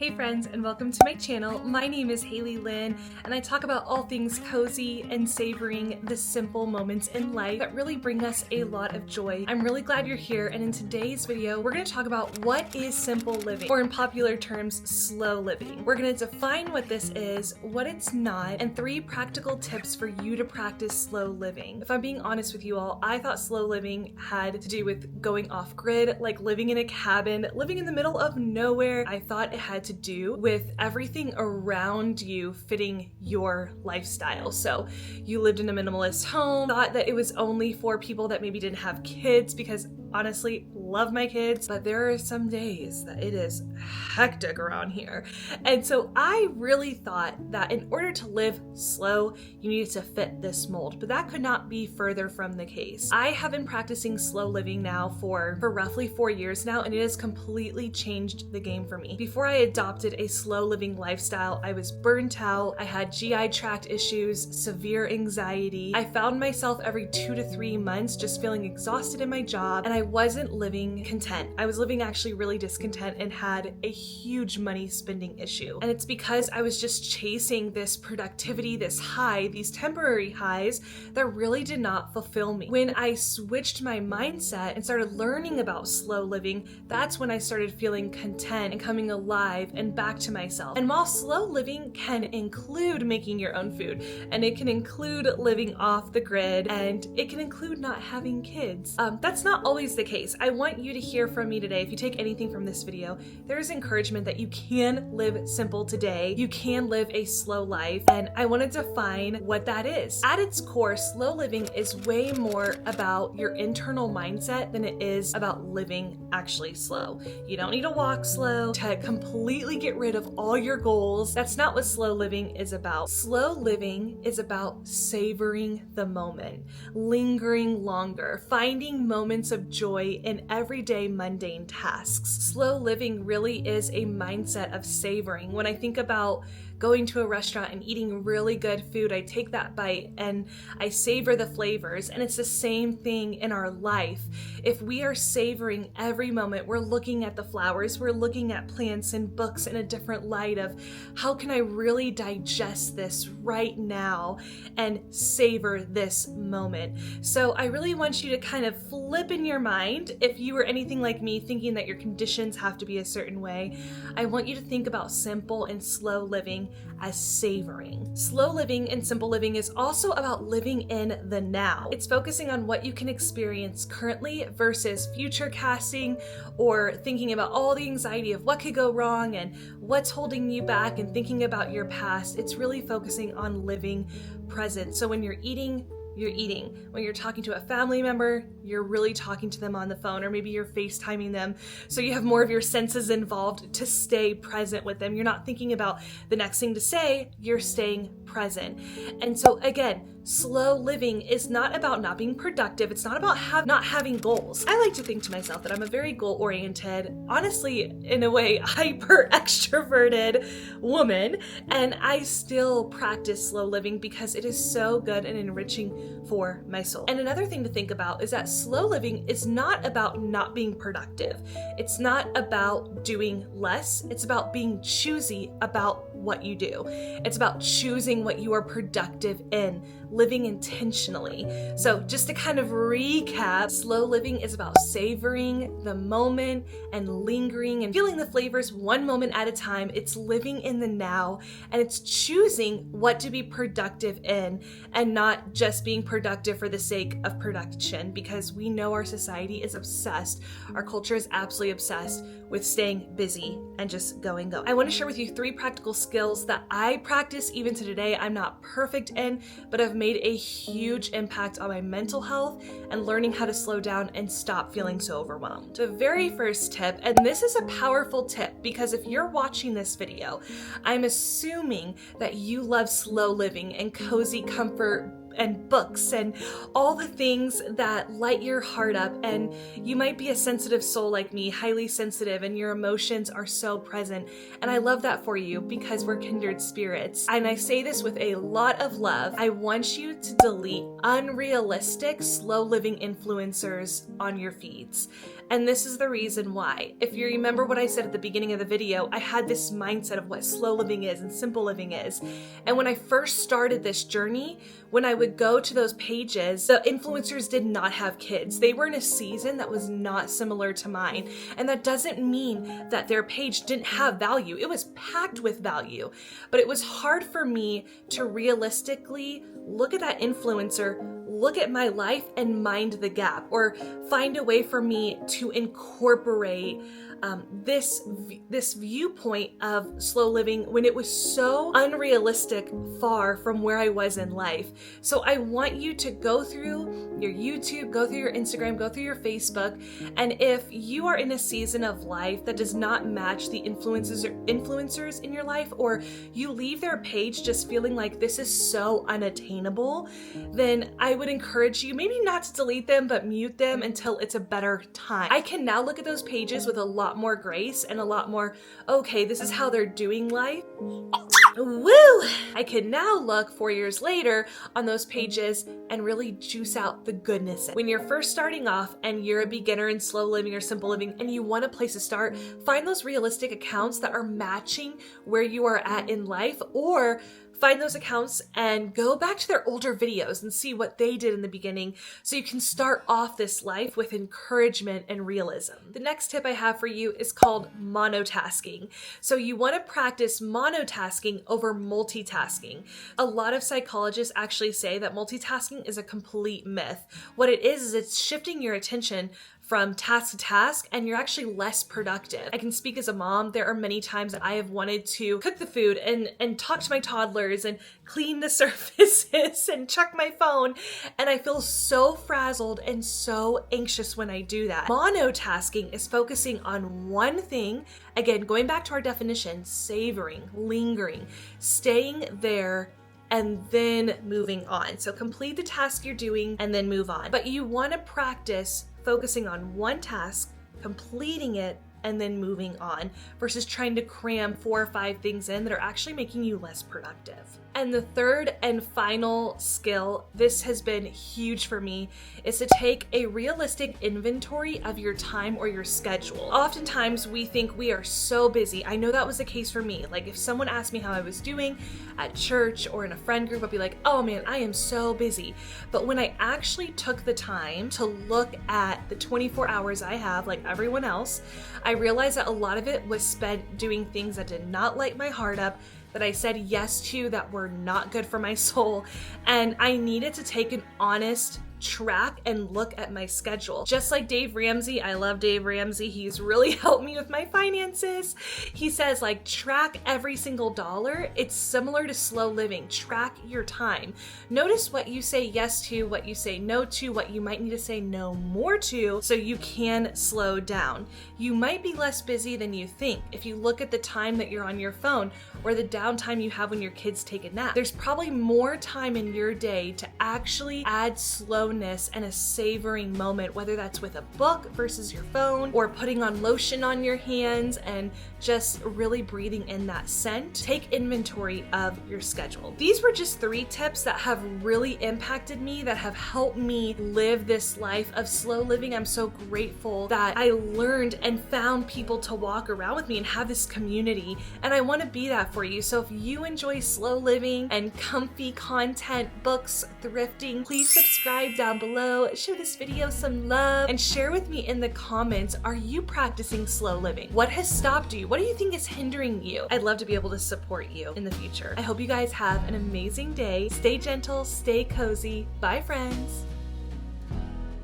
Hey friends, and welcome to my channel. My name is HaileyLynn, and I talk about all things cozy and savoring the simple moments in life that really bring us a lot of joy. I'm really glad you're here, and in today's video, we're going to talk about what is simple living, or in popular terms, slow living. We're going to define what this is, what it's not, and 3 practical tips for you to practice slow living. If I'm being honest with you all, I thought slow living had to do with going off grid, like living in a cabin, living in the middle of nowhere. I thought it had to do with everything around you fitting your lifestyle. So you lived in a minimalist home, thought that it was only for people that maybe didn't have kids, because honestly, love my kids, but there are some days that it is hectic around here. And so I really thought that in order to live slow, you needed to fit this mold, but that could not be further from the case. I have been practicing slow living now for roughly 4 years now, and it has completely changed the game for me. Before I adopted a slow living lifestyle, I was burnt out, I had GI tract issues, severe anxiety. I found myself every 2 to 3 months just feeling exhausted in my job, and I wasn't living content. I was living actually really discontent and had a huge money spending issue. And it's because I was just chasing this productivity, this high, these temporary highs that really did not fulfill me. When I switched my mindset and started learning about slow living, that's when I started feeling content and coming alive and back to myself. And while slow living can include making your own food, and it can include living off the grid, and it can include not having kids, that's not always the case. I want you to hear from me today. If you take anything from this video, there is encouragement that you can live simple today. You can live a slow life, and I want to define what that is. At its core, slow living is way more about your internal mindset than it is about living actually slow. You don't need to walk slow to completely get rid of all your goals. That's not what slow living is about. Slow living is about savoring the moment, lingering longer, finding moments of joy in everyday mundane tasks. Slow living really is a mindset of savoring. When I think about going to a restaurant and eating really good food, I take that bite and I savor the flavors. And it's the same thing in our life. If we are savoring every moment, we're looking at the flowers, we're looking at plants and books in a different light of how can I really digest this right now and savor this moment. So I really want you to kind of flip in your mind, if you were anything like me, thinking that your conditions have to be a certain way, I want you to think about simple and slow living as savoring. Slow living and simple living is also about living in the now. It's focusing on what you can experience currently versus future casting or thinking about all the anxiety of what could go wrong and what's holding you back and thinking about your past. It's really focusing on living present. So when you're eating, you're eating. When you're talking to a family member, you're really talking to them on the phone, or maybe you're FaceTiming them. So you have more of your senses involved to stay present with them. You're not thinking about the next thing to say, you're staying present. And so again, slow living is not about not being productive. It's not about not having goals. I like to think to myself that I'm a very goal-oriented, honestly, in a way, hyper extroverted woman, and I still practice slow living because it is so good and enriching for my soul. And another thing to think about is that slow living is not about not being productive. It's not about doing less. It's about being choosy about what you do. It's about choosing what you are productive in, living intentionally. So just to kind of recap, slow living is about savoring the moment and lingering and feeling the flavors one moment at a time. It's living in the now, and it's choosing what to be productive in and not just being productive for the sake of production, because we know our society is obsessed. Our culture is absolutely obsessed with staying busy and just going. I want to share with you 3 practical skills that I practice even to today. I'm not perfect in, but have made a huge impact on my mental health and learning how to slow down and stop feeling so overwhelmed. The very first tip, and this is a powerful tip because if you're watching this video, I'm assuming that you love slow living and cozy comfort and books and all the things that light your heart up, and you might be a sensitive soul like me, highly sensitive, and your emotions are so present, and I love that for you because we're kindred spirits. And I say this with a lot of love. I want you to delete unrealistic slow living influencers on your feeds. And this is the reason why. If you remember what I said at the beginning of the video, I had this mindset of what slow living is and simple living is. And when I first started this journey, when I would go to those pages, the influencers did not have kids. They were in a season that was not similar to mine. And that doesn't mean that their page didn't have value. It was packed with value. But it was hard for me to realistically look at that influencer, look at my life and mind the gap, or find a way for me to incorporate this viewpoint of slow living when it was so unrealistic, far from where I was in life. So I want you to go through your YouTube, go through your Instagram, go through your Facebook, and if you are in a season of life that does not match the influencers in your life, or you leave their page just feeling like this is so unattainable, then I would encourage you maybe not to delete them, but mute them until it's a better time. I can now look at those pages with a lot more grace and a lot more, okay, this is how they're doing life. Woo! I can now look 4 years later on those pages and really juice out the goodness. When you're first starting off and you're a beginner in slow living or simple living and you want a place to start, find those realistic accounts that are matching where you are at in life, or find those accounts and go back to their older videos and see what they did in the beginning so you can start off this life with encouragement and realism. The next tip I have for you is called monotasking. So you want to practice monotasking over multitasking. A lot of psychologists actually say that multitasking is a complete myth. What it is it's shifting your attention from task to task, and you're actually less productive. I can speak as a mom. There are many times that I have wanted to cook the food and talk to my toddlers and clean the surfaces and check my phone, and I feel so frazzled and so anxious when I do that. Monotasking is focusing on one thing. Again, going back to our definition, savoring, lingering, staying there, and then moving on. So complete the task you're doing and then move on. But you want to practice focusing on one task, completing it, and then moving on, versus trying to cram 4 or 5 things in that are actually making you less productive. And the third and final skill, this has been huge for me, is to take a realistic inventory of your time or your schedule. Oftentimes we think we are so busy. I know that was the case for me. Like if someone asked me how I was doing at church or in a friend group, I'd be like, oh man, I am so busy. But when I actually took the time to look at the 24 hours I have, like everyone else, I realized that a lot of it was spent doing things that did not light my heart up, that I said yes to, that were not good for my soul. And I needed to take an honest track and look at my schedule. Just like Dave Ramsey, I love Dave Ramsey. He's really helped me with my finances. He says like track every single dollar. It's similar to slow living. Track your time. Notice what you say yes to, what you say no to, what you might need to say no more to so you can slow down. You might be less busy than you think. If you look at the time that you're on your phone or the downtime you have when your kids take a nap, there's probably more time in your day to actually add slowness and a savoring moment, whether that's with a book versus your phone, or putting on lotion on your hands and just really breathing in that scent. Take inventory of your schedule. These were just 3 tips that have really impacted me, that have helped me live this life of slow living. I'm so grateful that I learned and found people to walk around with me and have this community, and I want to be that for you. So if you enjoy slow living and comfy content, books, thrifting, please subscribe down below, show this video some love, and share with me in the comments, are you practicing slow living? What has stopped you? What do you think is hindering you? I'd love to be able to support you in the future. I hope you guys have an amazing day. Stay gentle, stay cozy. Bye, friends.